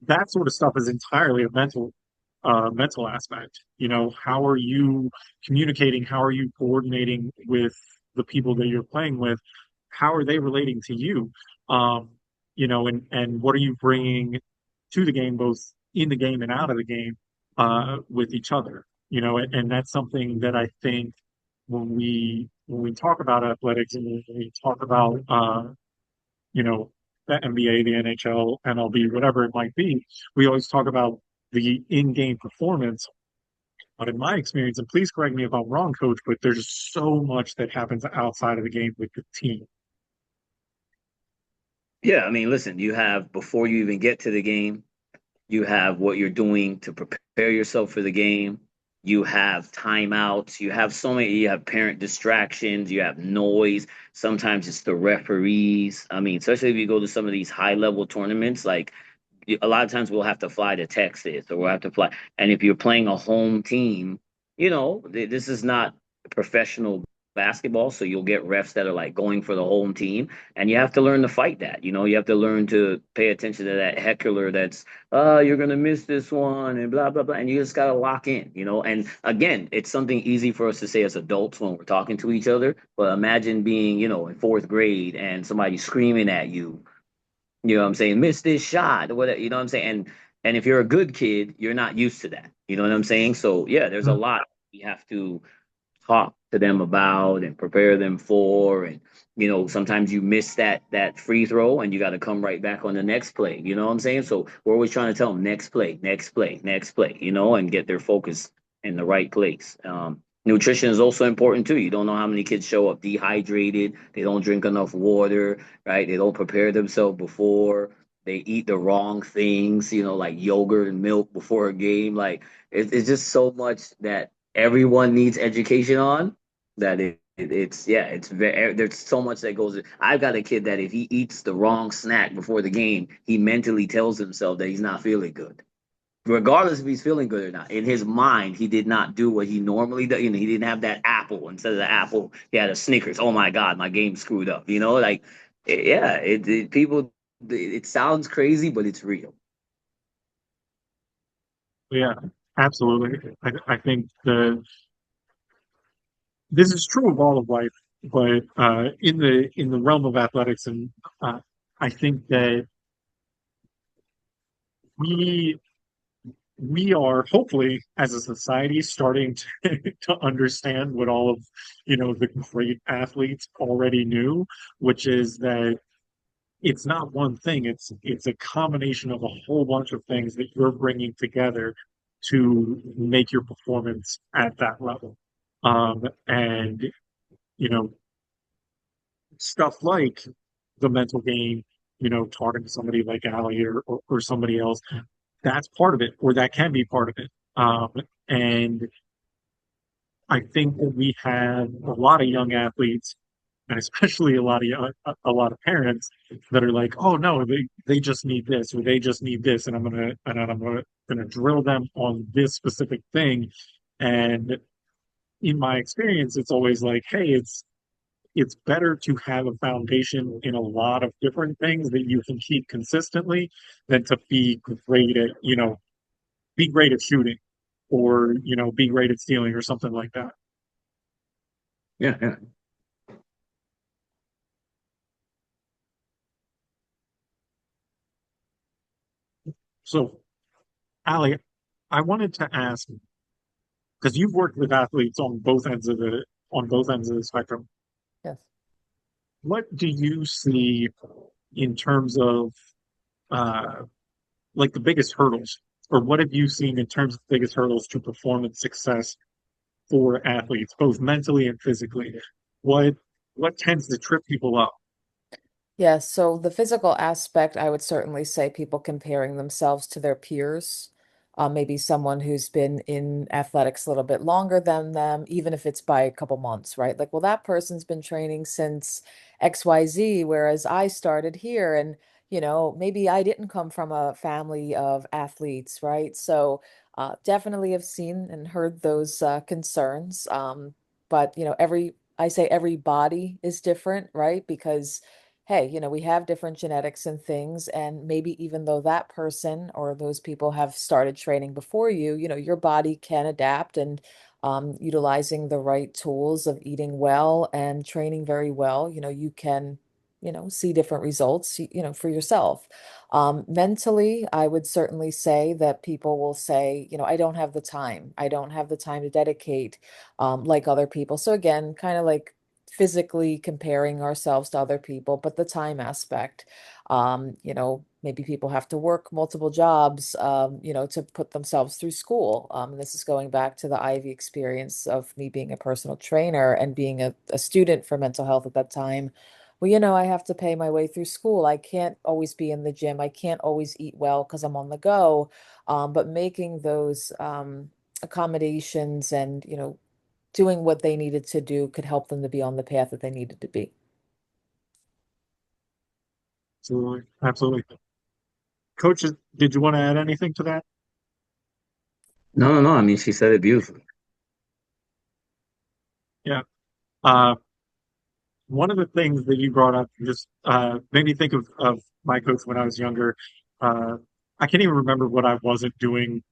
that sort of stuff is entirely a mental aspect. How are you communicating? How are you coordinating with the people that you're playing with? How are they relating to you? Um, and what are you bringing to the game, both in the game and out of the game, with each other? And that's something that I think when we talk about athletics and when we talk about you know, the NBA, the NHL, MLB, whatever it might be, we always talk about the in-game performance. But in my experience, and please correct me if I'm wrong, coach, but there's so much that happens outside of the game with the team. Yeah, I mean, listen, you have before you even get to the game, you have what you're doing to prepare yourself for the game. you have timeouts, you have so many, you have parent distractions, you have noise. Sometimes it's the referees. I mean, especially if you go to some of these high level tournaments, like a lot of times we'll have to fly to Texas or we'll have to fly. And if you're playing a home team, this is not professional basketball. So you'll get refs that are like going for the home team. And you have to learn to fight that. You have to learn to pay attention to that heckler that's, you're going to miss this one and blah, blah, blah. And you just got to lock in. And again, it's something easy for us to say as adults when we're talking to each other. But imagine being, in fourth grade and somebody screaming at you, you know what I'm saying? Miss this shot or whatever, you know what I'm saying? And if you're a good kid, you're not used to that. You know what I'm saying? So yeah, there's a Mm. lot we have to talk to them about and prepare them for. And sometimes you miss that free throw and you got to come right back on the next play. You know what I'm saying? So we're always trying to tell them next play, next play, next play, and get their focus in the right place. Nutrition is also important too. You don't know how many kids show up dehydrated. They don't drink enough water, right? They don't prepare themselves before. They eat the wrong things, like yogurt and milk before a game. Like it's just so much that everyone needs education on that it's very there's so much that goes. I've got a kid that if he eats the wrong snack before the game, he mentally tells himself that he's not feeling good regardless if he's feeling good or not. In his mind, he did not do what he normally does. He didn't have that apple. Instead of the apple, he had a Snickers. Oh my God, my game screwed up. Like, yeah, people, it sounds crazy, but it's real. Yeah, absolutely. I think this is true of all of life, but in the realm of athletics, and I think that we we are hopefully as a society starting to, to understand what all of the great athletes already knew, which is that it's not one thing, it's a combination of a whole bunch of things that you're bringing together to make your performance at that level. And you know stuff like the mental game, talking to somebody like Ali or somebody else, that's part of it, or that can be part of it. And I think that we have a lot of young athletes, and especially a lot of parents that are like, oh no, they just need this, or they just need this, and I'm gonna drill them on this specific thing. And in my experience, it's always like, hey, it's better to have a foundation in a lot of different things that you can keep consistently than to be great at shooting or be great at stealing or something like that. Yeah, yeah. So, Ali, I wanted to ask because you've worked with athletes on both ends of the spectrum. Yes. What do you see in terms of uh, like the biggest hurdles, or what have you seen in terms of the biggest hurdles to performance success for athletes, both mentally and physically? What what tends to trip people up? Yeah, so the physical aspect, I would certainly say people comparing themselves to their peers. Maybe someone who's been in athletics a little bit longer than them, even if it's by a couple months, right? Like, well, that person's been training since XYZ, whereas I started here. And, maybe I didn't come from a family of athletes, right? So definitely have seen and heard those concerns. But, I say every body is different, right? Because hey, we have different genetics and things, and maybe even though that person or those people have started training before you, your body can adapt and utilizing the right tools of eating well and training very well, you can, see different results, for yourself. Mentally, I would certainly say that people will say, I don't have the time. I don't have the time to dedicate like other people. So again, kind of like physically comparing ourselves to other people, but the time aspect, maybe people have to work multiple jobs, to put themselves through school. This is going back to the Ivy experience of me being a personal trainer and being a student for mental health at that time. Well, I have to pay my way through school. I can't always be in the gym. I can't always eat well because I'm on the go. But making those accommodations and, doing what they needed to do could help them to be on the path that they needed to be. Absolutely. Absolutely. Coaches, did you want to add anything to that? No, no, no. I mean, she said it beautifully. Yeah. One of the things that you brought up just made me think of my coach when I was younger. Uh, I can't even remember what I wasn't doing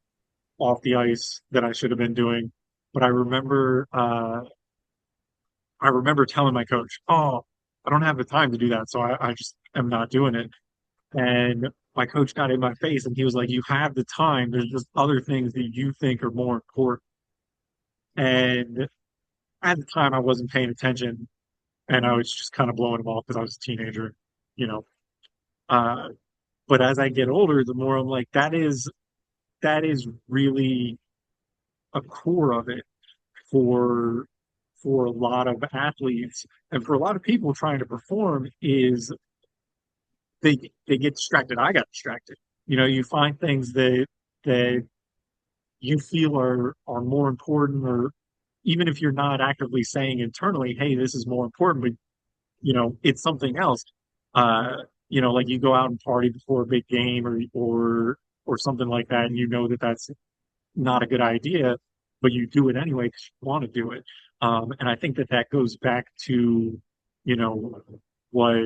off the ice that I should have been doing, but I remember telling my coach, "Oh, I don't have the time to do that, so I just am not doing it." And my coach got in my face and he was like, "You have the time. There's just other things that you think are more important." And at the time, I wasn't paying attention, and I was just kind of blowing him off because I was a teenager, you know. Uh, but as I get older, the more I'm like, that is really a core of it for for a lot of athletes and for a lot of people trying to perform is they get distracted. I got distracted. You find things that you feel are more important, or even if you're not actively saying internally, hey, this is more important, but it's something else. Uh, like you go out and party before a big game or something like that, and you know that that's not a good idea, but you do it anyway because you want to do it. And I think that that goes back to, you know, what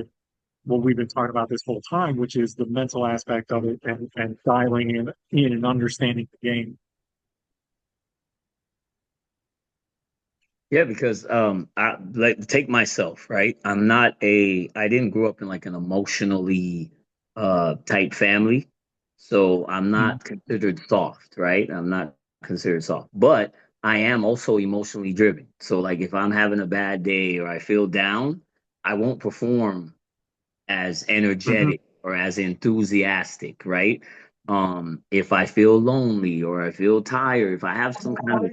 what we've been talking about this whole time, which is the mental aspect of it and dialing in and understanding the game. Yeah, because I like take myself, right? I didn't grow up in like an emotionally type family. So I'm Mm-hmm. not considered soft, right? I'm not considered soft. But I am also emotionally driven. So like if I'm having a bad day or I feel down, I won't perform as Mm-hmm. energetic or as enthusiastic, right? If I feel lonely or I feel tired, if I have some kind of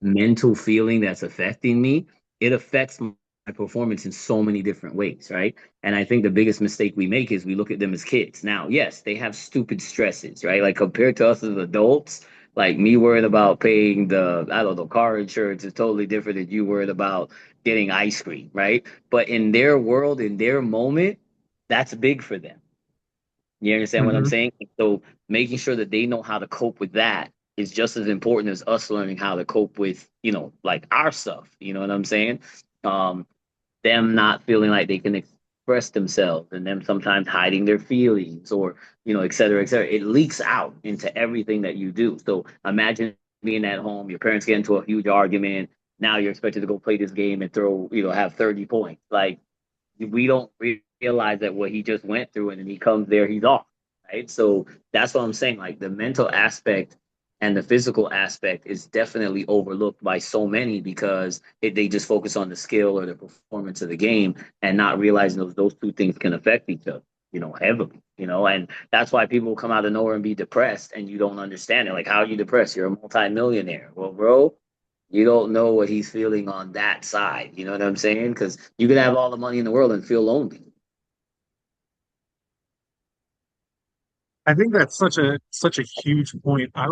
mental feeling that's affecting me, it affects my performance in so many different ways, right? And I think the biggest mistake we make is we look at them as kids. Now, yes, they have stupid stresses, right? Like compared to us as adults, like me worried about paying the, I don't know, car insurance is totally different than you worried about getting ice cream, right? But in their world, in their moment, that's big for them. You understand what I'm Mm-hmm. saying? So making sure that they know how to cope with that is just as important as us learning how to cope with, like our stuff. You know what I'm saying? Um, them not feeling like they can express themselves and them sometimes hiding their feelings or, et cetera, et cetera. It leaks out into everything that you do. So imagine being at home, your parents get into a huge argument. Now you're expected to go play this game and throw, have 30 points. Like we don't realize that what he just went through, and then he comes there, he's off, right? So that's what I'm saying. Like the mental aspect and the physical aspect is definitely overlooked by so many because they just focus on the skill or the performance of the game and not realizing those two things can affect each other, heavily, and that's why people come out of nowhere and be depressed and you don't understand it. Like, how are you depressed? You're a multimillionaire. Well, bro, you don't know what he's feeling on that side. You know what I'm saying? Because you could have all the money in the world and feel lonely. I think that's such a huge point. I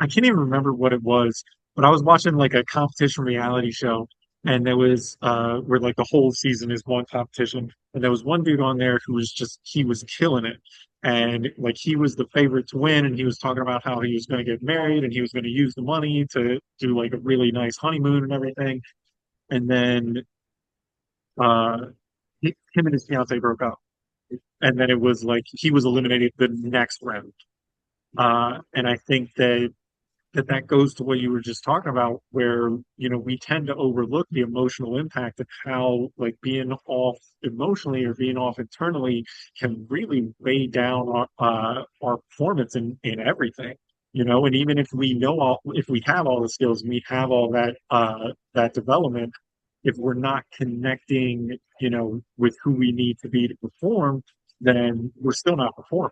can't even remember what it was, but I was watching like a competition reality show, and there was where like the whole season is one competition, and there was one dude on there who was just he was killing it, and like he was the favorite to win, and he was talking about how he was going to get married and he was going to use the money to do like a really nice honeymoon and everything, and then uh, him and his fiance broke up, and then it was like he was eliminated the next round. And I think that goes to what you were just talking about, where we tend to overlook the emotional impact of how like being off emotionally or being off internally can really weigh down our performance in everything. And even if if we have all the skills and we have all that development, if we're not connecting, with who we need to be to perform, then we're still not performing.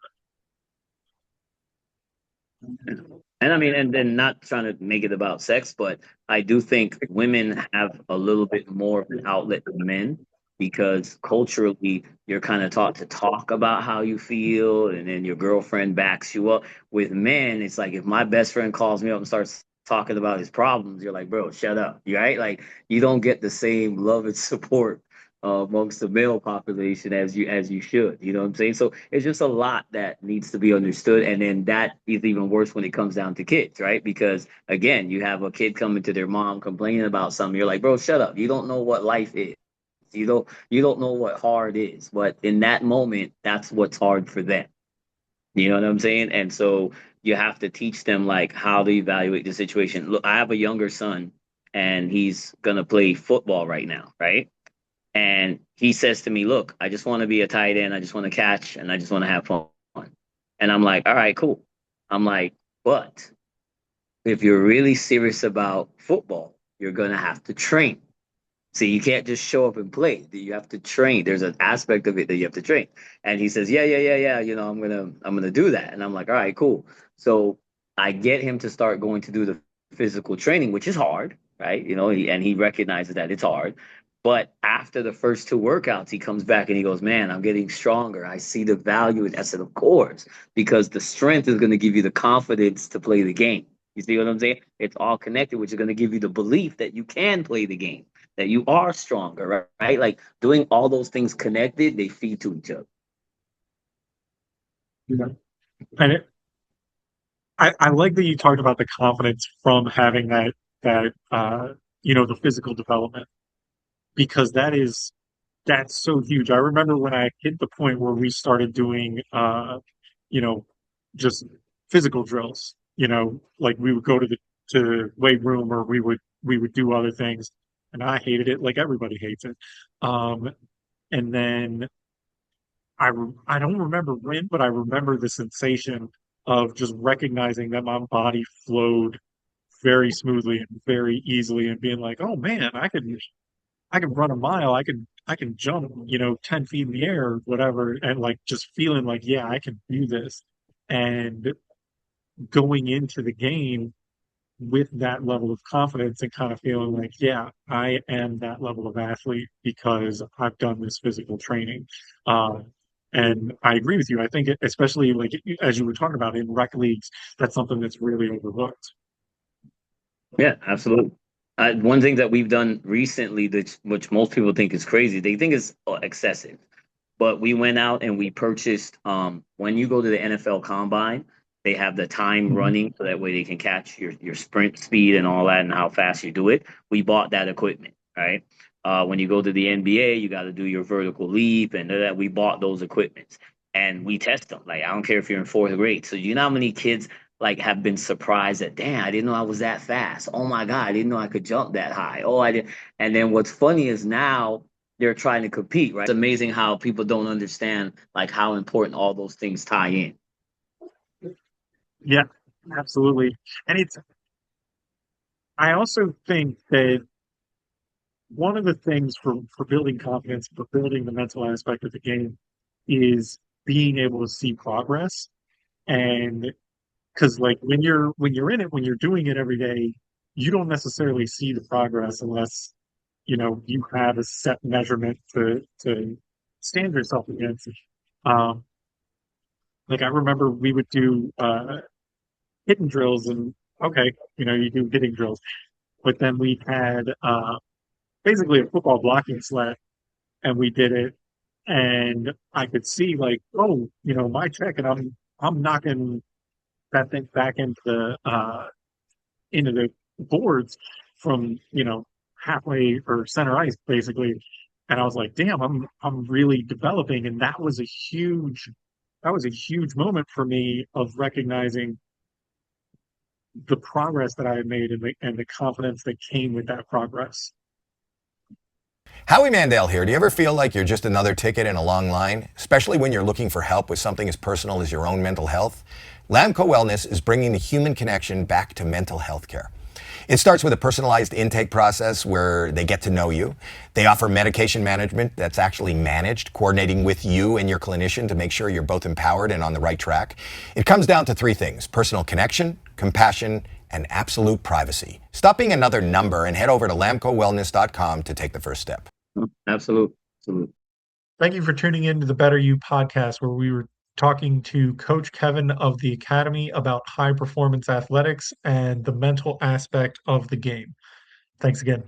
And I mean, and then not trying to make it about sex, but I do think women have a little bit more of an outlet than men because culturally you're kind of taught to talk about how you feel and then your girlfriend backs you up. With men, it's like if my best friend calls me up and starts talking about his problems, you're like, bro, shut up. Right? Like you don't get the same love and support amongst the male population as you should. You know what I'm saying? So it's just a lot that needs to be understood, and then that is even worse when it comes down to kids, right? Because again, you have a kid coming to their mom complaining about something. You're like, bro, shut up. You don't know what life is. You don't know what hard is. But in that moment, that's what's hard for them. You know what I'm saying? And so you have to teach them like how to evaluate the situation. Look, I have a younger son and he's gonna play football right now, right? And he says to me, look, I just want to be a tight end. I just want to catch and I just want to have fun. And I'm like, all right, cool. I'm like, but if you're really serious about football, you're going to have to train. See, you can't just show up and play. You have to train. There's an aspect of it that you have to train. And he says, yeah, yeah, yeah, yeah. I'm gonna do that. And I'm like, all right, cool. So I get him to start going to do the physical training, which is hard, right? And he recognizes that it's hard. But after the first two workouts, he comes back and he goes, man, I'm getting stronger. I see the value in that. I said, of course, because the strength is going to give you the confidence to play the game. You see what I'm saying? It's all connected, which is going to give you the belief that you can play the game, that you are stronger, right? Like doing all those things connected, they feed to each other. Yeah. And I like that you talked about the confidence from having that the physical development, because that's so huge. I remember when I hit the point where we started doing you know, just physical drills, like we would go to weight room, or we would do other things, and I hated it like everybody hates it. And then I don't remember when, but I remember the sensation of just recognizing that my body flowed very smoothly and very easily, and being like, oh man, I can run a mile. I can jump, 10 feet in the air or whatever. And like just feeling like, yeah, I can do this. And going into the game with that level of confidence and kind of feeling like, yeah, I am that level of athlete because I've done this physical training. Um, and I agree with you. I think especially like as you were talking about in rec leagues, that's something that's really overlooked. Yeah, absolutely. One thing that we've done recently, which most people think is crazy, they think is excessive. But we went out and we purchased. When you go to the NFL Combine, they have the time Mhm. running, so that way they can catch your sprint speed and all that, and how fast you do it. We bought that equipment, right? When you go to the NBA, you got to do your vertical leap and that. We bought those equipments and we test them. Like I don't care if you're in fourth grade. So you know how many kids like have been surprised that, damn, I didn't know I was that fast. Oh my God, I didn't know I could jump that high. Oh, I did. And then what's funny is now they're trying to compete, right? It's amazing how people don't understand like how important all those things tie in. Yeah, absolutely. And I also think that one of the things for building confidence, for building the mental aspect of the game, is being able to see progress. And because like when you're in it, when you're doing it every day, you don't necessarily see the progress unless you have a set measurement to stand yourself against. Um, like I remember we would do hitting drills, and okay, you do hitting drills, but then we had basically a football blocking sled, and we did it, and I could see like, oh, my check, and I'm knocking that thing back into the boards from halfway or center ice basically. And I was like, damn, I'm really developing. And that was a huge moment for me of recognizing the progress that I had made, and the confidence that came with that progress. Howie Mandel here. Do you ever feel like you're just another ticket in a long line, especially when you're looking for help with something as personal as your own mental health? LAMCO Wellness is bringing the human connection back to mental health care. It starts with a personalized intake process where they get to know you. They offer medication management that's actually managed, coordinating with you and your clinician to make sure you're both empowered and on the right track. It comes down to three things: personal connection, compassion, and absolute privacy. Stop being another number and head over to lamcowellness.com to take the first step. Absolutely. Absolutely. Thank you for tuning in to the Better You podcast, where we were talking to Coach Kevin of the Academy about high performance athletics and the mental aspect of the game. Thanks again.